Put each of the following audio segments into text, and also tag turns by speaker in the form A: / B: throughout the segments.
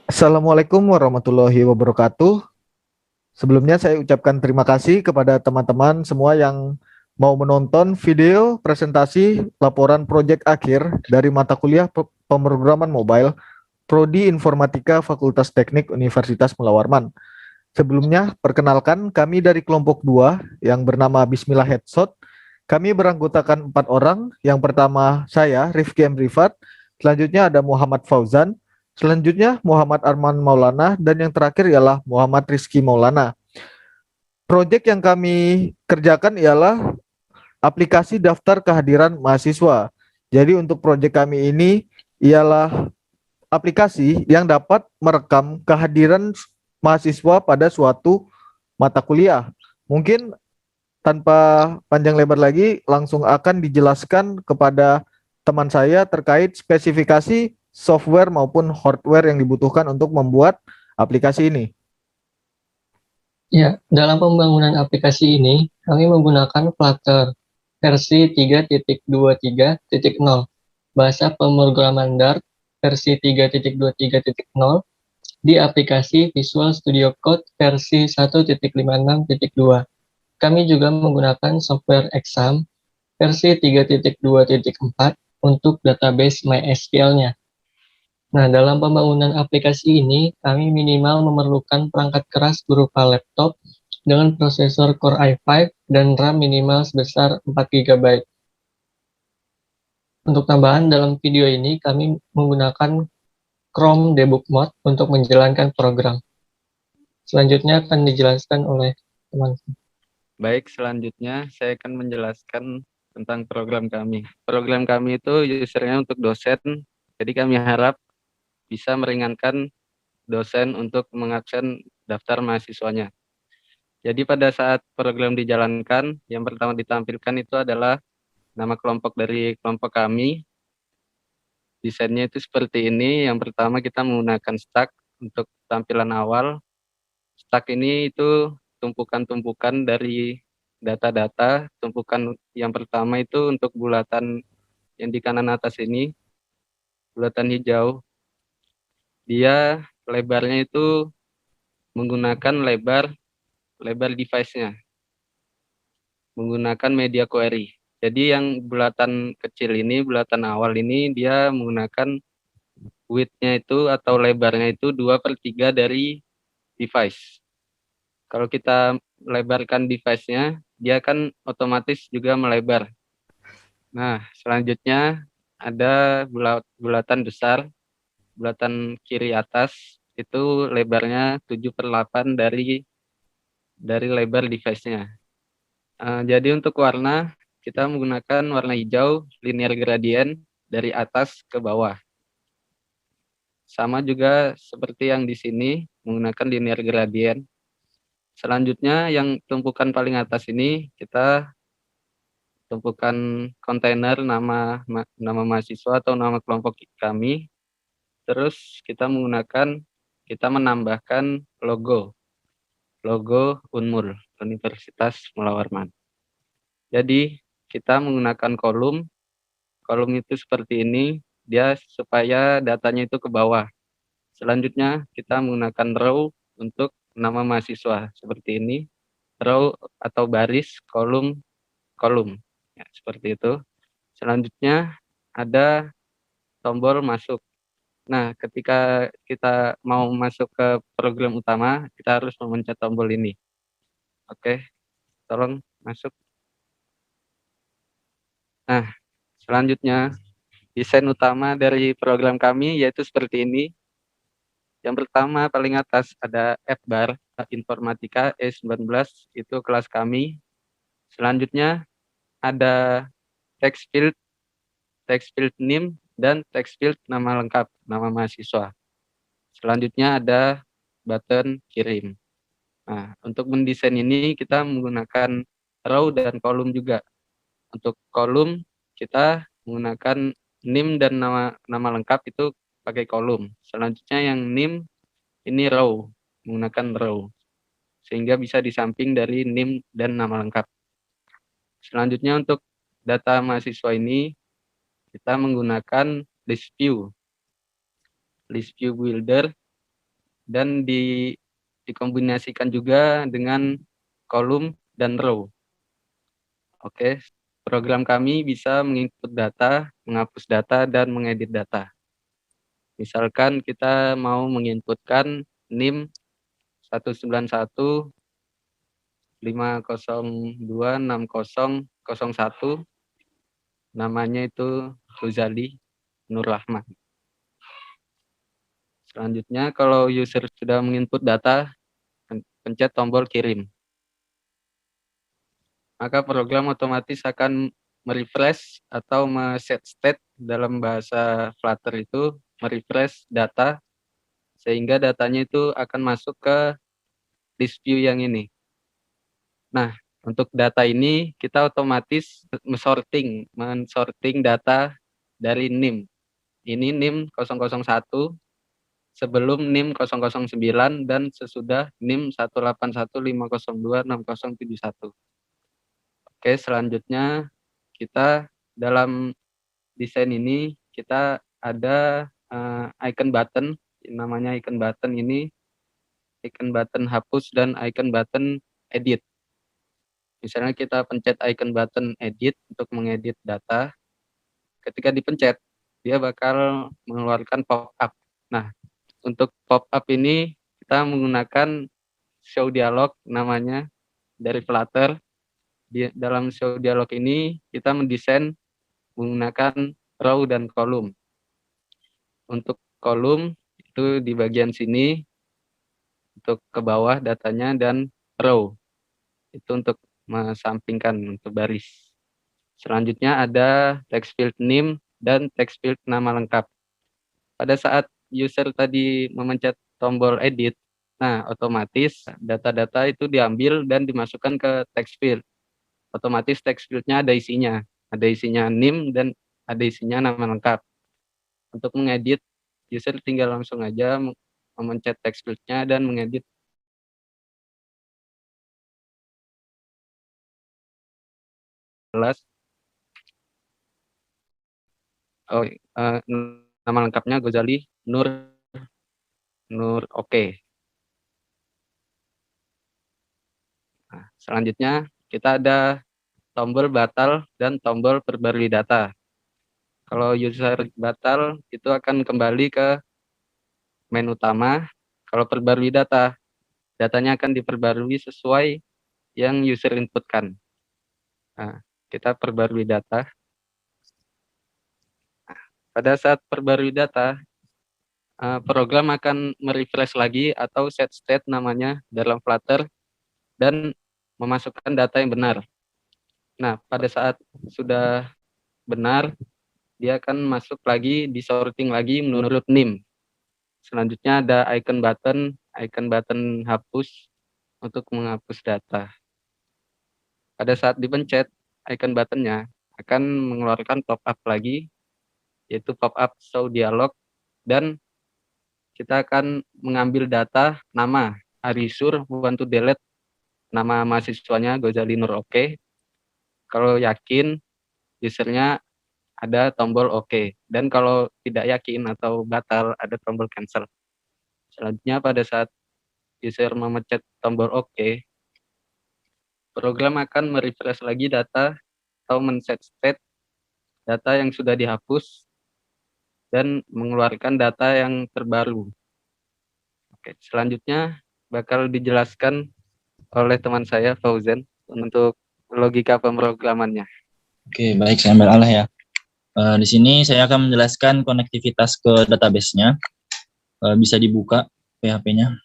A: Assalamualaikum warahmatullahi wabarakatuh. Sebelumnya saya ucapkan terima kasih kepada teman-teman semua yang mau menonton video presentasi laporan proyek akhir dari mata kuliah pemrograman mobile Prodi Informatika Fakultas Teknik Universitas Mula Warman. Sebelumnya, perkenalkan kami dari kelompok 2 yang bernama Bismillah Headshot. Kami beranggotakan 4 orang. Yang pertama saya, Rifki M. Rifat. Selanjutnya ada Muhammad Fauzan. Selanjutnya Muhammad Arman Maulana. Dan yang terakhir ialah Muhammad Rizky Maulana. Proyek yang kami kerjakan ialah aplikasi daftar kehadiran mahasiswa. Jadi untuk proyek kami ini ialah aplikasi yang dapat merekam kehadiran mahasiswa pada suatu mata kuliah. Mungkin tanpa panjang lebar lagi, langsung akan dijelaskan kepada teman saya terkait spesifikasi software maupun hardware yang dibutuhkan untuk membuat aplikasi ini.
B: Ya, dalam pembangunan aplikasi ini, kami menggunakan Flutter versi 3.23.0, bahasa pemrograman Dart versi 3.23.0 di aplikasi Visual Studio Code versi 1.56.2. Kami juga menggunakan software Exam versi 3.2.4 untuk database MySQL-nya. Nah, dalam pembangunan aplikasi ini, kami minimal memerlukan perangkat keras berupa laptop dengan prosesor Core i5 dan RAM minimal sebesar 4 GB. Untuk tambahan dalam video ini, kami menggunakan Chrome Debug Mode untuk menjalankan program. Selanjutnya akan dijelaskan oleh teman.
C: Baik, selanjutnya saya akan menjelaskan tentang program kami. Program kami itu usernya untuk dosen, jadi kami harap bisa meringankan dosen untuk mengakses daftar mahasiswanya. Jadi pada saat program dijalankan, yang pertama ditampilkan itu adalah nama kelompok dari kelompok kami. Desainnya itu seperti ini. Yang pertama kita menggunakan stack untuk tampilan awal. Stack ini itu tumpukan-tumpukan dari data-data. Tumpukan yang pertama itu untuk bulatan yang di kanan atas ini, bulatan hijau. Dia lebarnya itu menggunakan lebar device-nya, menggunakan media query. Jadi yang bulatan kecil ini, bulatan awal ini dia menggunakan width-nya itu atau lebarnya itu 2/3 dari device. Kalau kita lebarkan device-nya, dia kan otomatis juga melebar. Nah, selanjutnya ada bulatan besar, bulatan kiri atas, itu lebarnya 7/8 dari lebar device-nya. Jadi untuk warna, kita menggunakan warna hijau linear gradient dari atas ke bawah. Sama juga seperti yang di sini, menggunakan linear gradient. Selanjutnya yang tumpukan paling atas ini, kita tumpukan kontainer nama mahasiswa atau nama kelompok kami. Terus kita menambahkan logo Unmul, Universitas Mula Warman. Jadi kita menggunakan kolom itu seperti ini, dia supaya datanya itu ke bawah. Selanjutnya kita menggunakan row untuk nama mahasiswa seperti ini, row atau baris, kolom, ya, seperti itu. Selanjutnya ada tombol masuk. Nah, ketika kita mau masuk ke program utama, kita harus memencet tombol ini. Oke, tolong masuk. Nah, selanjutnya desain utama dari program kami yaitu seperti ini. Yang pertama paling atas ada F-bar Informatika E19, itu kelas kami. Selanjutnya ada text field name dan text field nama lengkap, nama mahasiswa. Selanjutnya ada button kirim. Nah, untuk mendesain ini kita menggunakan row dan kolom juga. Untuk kolom kita menggunakan name dan nama lengkap itu pakai kolom. Selanjutnya yang name ini row, menggunakan row. Sehingga bisa di samping dari name dan nama lengkap. Selanjutnya untuk data mahasiswa ini kita menggunakan list view builder dan dikombinasikan juga dengan kolom dan row. Oke, program kami bisa menginput data, menghapus data, dan mengedit data. Misalkan kita mau menginputkan NIM 19150260001, namanya itu Ruzali Nur Rahman. Selanjutnya, kalau user sudah menginput data, pencet tombol kirim. Maka program otomatis akan merefresh atau set state, dalam bahasa Flutter itu merefresh data, sehingga datanya itu akan masuk ke list view yang ini. Nah, untuk data ini kita otomatis mensorting data dari NIM. Ini NIM 001 sebelum NIM 009 dan sesudah NIM 18150260071. Oke, selanjutnya kita dalam desain ini kita ada icon button, namanya icon button ini, icon button hapus dan icon button edit. Misalnya kita pencet icon button edit untuk mengedit data. Ketika dipencet, dia bakal mengeluarkan pop-up. Nah, untuk pop-up ini kita menggunakan show dialog namanya dari Flutter. Di dalam show dialog ini kita mendesain menggunakan row dan kolom. Untuk kolom itu di bagian sini, untuk ke bawah datanya, dan row itu untuk mensampingkan untuk baris. Selanjutnya ada text field name dan text field nama lengkap. Pada saat user tadi memencet tombol edit, nah otomatis data-data itu diambil dan dimasukkan ke text field. Otomatis text field-nya ada isinya name dan ada isinya nama lengkap. Untuk mengedit, user tinggal langsung aja memencet text field-nya dan mengedit. Nama lengkapnya Gozali Nur Oke. Nah, selanjutnya kita ada tombol batal dan tombol perbarui data. Kalau user batal itu akan kembali ke menu utama. Kalau perbarui data, datanya akan diperbarui sesuai yang user inputkan. Nah, kita perbarui data. Pada saat perbarui data, program akan merefresh lagi atau set state namanya dalam Flutter dan memasukkan data yang benar. Nah, pada saat sudah benar, dia akan masuk lagi, disorting lagi menurut NIM. Selanjutnya ada icon button hapus untuk menghapus data. Pada saat dipencet icon buttonnya akan mengeluarkan pop-up lagi, yaitu pop-up show dialog, dan kita akan mengambil data nama Arisur, want to delete nama mahasiswanya Gozali Nur Oke. Kalau yakin, usernya ada tombol oke, dan kalau tidak yakin atau batal ada tombol cancel. Selanjutnya pada saat user memencet tombol oke, program akan merefresh lagi data atau men-set state data yang sudah dihapus dan mengeluarkan data yang terbaru. Oke, selanjutnya bakal dijelaskan oleh teman saya Fauzan untuk logika pemrogramannya.
D: Oke, baik, saya ambil alih ya. Di sini saya akan menjelaskan konektivitas ke database-nya. Bisa dibuka PHP-nya.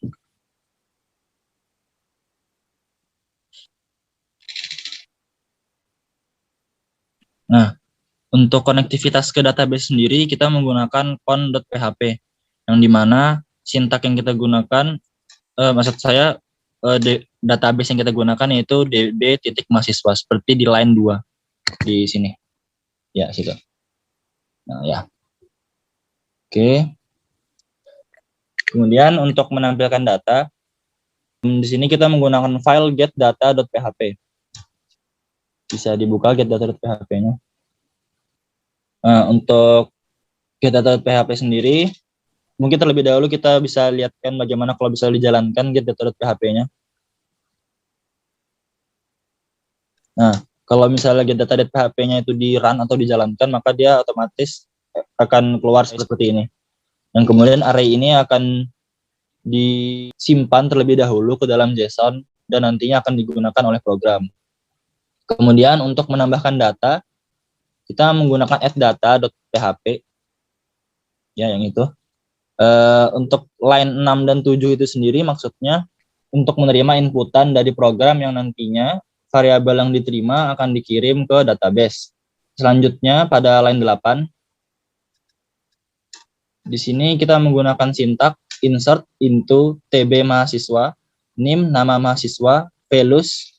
D: Nah, untuk konektivitas ke database sendiri kita menggunakan con.php, yang dimana sintak yang kita gunakan, maksud saya database yang kita gunakan yaitu db.mahasiswa, seperti di line 2 di sini. Ya, situ. Nah, ya. Oke. Kemudian untuk menampilkan data, di sini kita menggunakan file getData.php. Bisa dibuka getData.php-nya. Nah, untuk getData.php sendiri, mungkin terlebih dahulu kita bisa lihatkan bagaimana kalau bisa dijalankan getData.php-nya. Nah, kalau misalnya getData.php-nya itu di run atau dijalankan, maka dia otomatis akan keluar seperti ini. Yang kemudian array ini akan disimpan terlebih dahulu ke dalam JSON dan nantinya akan digunakan oleh program. Kemudian untuk menambahkan data, kita menggunakan addData.php, ya yang itu. Untuk line 6 dan 7 itu sendiri maksudnya untuk menerima inputan dari program yang nantinya variabel yang diterima akan dikirim ke database. Selanjutnya pada line 8, di sini kita menggunakan sintak insert into tb mahasiswa, name nama mahasiswa, values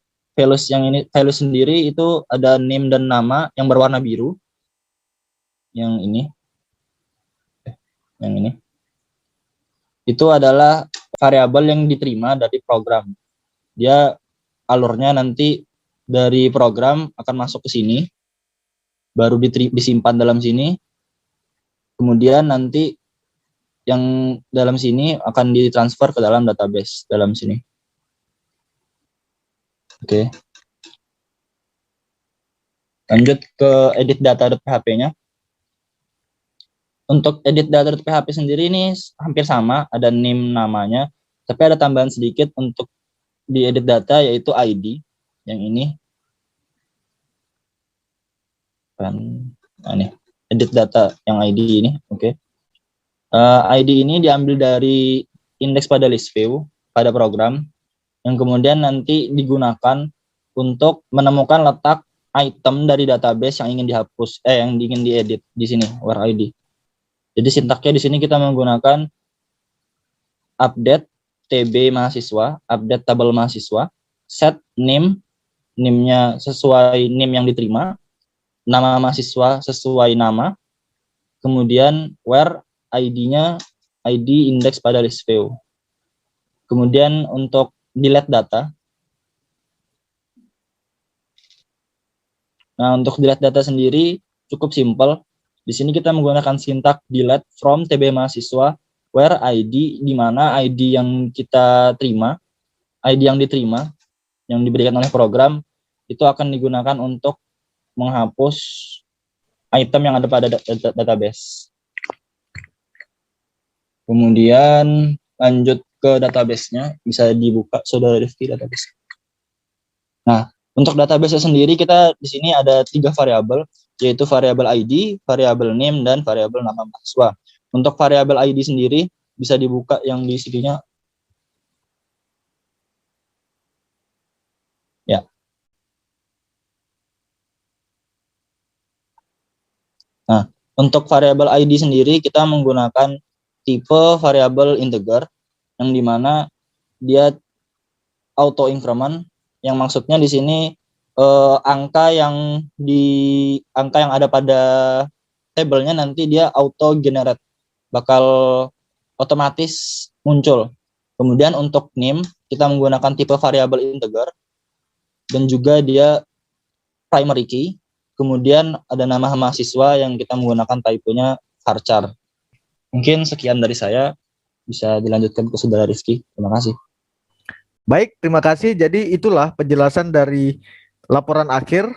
D: yang ini, values sendiri itu ada name dan nama yang berwarna biru. Yang ini. Itu adalah variabel yang diterima dari program. Dia alurnya nanti dari program akan masuk ke sini, baru disimpan dalam sini, kemudian nanti yang dalam sini akan ditransfer ke dalam database dalam sini. Oke. Lanjut ke edit data.php-nya. Untuk edit data.php sendiri ini hampir sama, ada name namanya, tapi ada tambahan sedikit untuk di edit data yaitu ID yang ini. Ini edit data yang ID ini, oke. ID ini diambil dari indeks pada list view pada program yang kemudian nanti digunakan untuk menemukan letak item dari database yang ingin dihapus, yang ingin diedit di sini, where ID. Jadi sintaknya di sini kita menggunakan update tb mahasiswa, update tabel mahasiswa, set name-nya sesuai name yang diterima, nama mahasiswa sesuai nama, kemudian where ID-nya ID indeks pada list view. Kemudian untuk delete data. Nah, untuk delete data sendiri cukup simpel. Di sini kita menggunakan sintak delete from tb mahasiswa where ID, di mana ID yang kita terima, ID yang diterima, yang diberikan oleh program, itu akan digunakan untuk menghapus item yang ada pada database. Kemudian lanjut ke database-nya, bisa dibuka Saudara Rifki database. Nah, untuk database sendiri kita di sini ada 3 variabel, yaitu variabel ID, variabel name, dan variabel nama mahasiswa. Untuk variabel ID sendiri bisa dibuka yang di sininya. Ya. Nah, untuk variabel ID sendiri kita menggunakan tipe variabel integer yang dimana dia auto increment, yang maksudnya di sini angka yang ada pada tabelnya nanti dia auto generate, bakal otomatis muncul. Kemudian untuk name kita menggunakan tipe variabel integer dan juga dia primary key. Kemudian ada nama mahasiswa yang kita menggunakan type-nya varchar. Mungkin sekian dari saya, bisa dilanjutkan ke Saudara Rizky. Terima kasih.
A: Baik, terima kasih. Jadi itulah penjelasan dari laporan akhir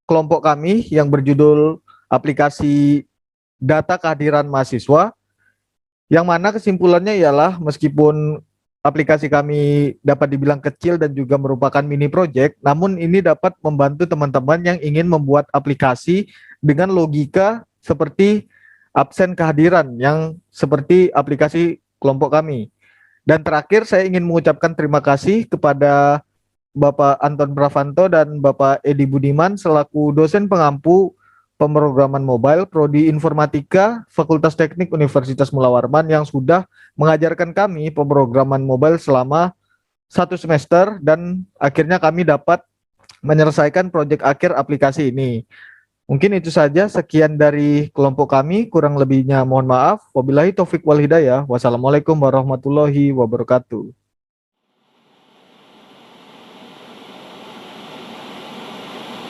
A: kelompok kami yang berjudul aplikasi data kehadiran mahasiswa, yang mana kesimpulannya ialah meskipun aplikasi kami dapat dibilang kecil dan juga merupakan mini project, namun ini dapat membantu teman-teman yang ingin membuat aplikasi dengan logika seperti absen kehadiran yang seperti aplikasi kelompok kami. Dan terakhir saya ingin mengucapkan terima kasih kepada Bapak Anton Pravanto dan Bapak Edi Budiman selaku dosen pengampu pemrograman mobile Prodi Informatika Fakultas Teknik Universitas Mula Warman yang sudah mengajarkan kami pemrograman mobile selama 1 semester dan akhirnya kami dapat menyelesaikan proyek akhir aplikasi ini. Mungkin itu saja, sekian dari kelompok kami, kurang lebihnya mohon maaf. Wabillahi taufik wal hidayah. Wassalamualaikum warahmatullahi wabarakatuh.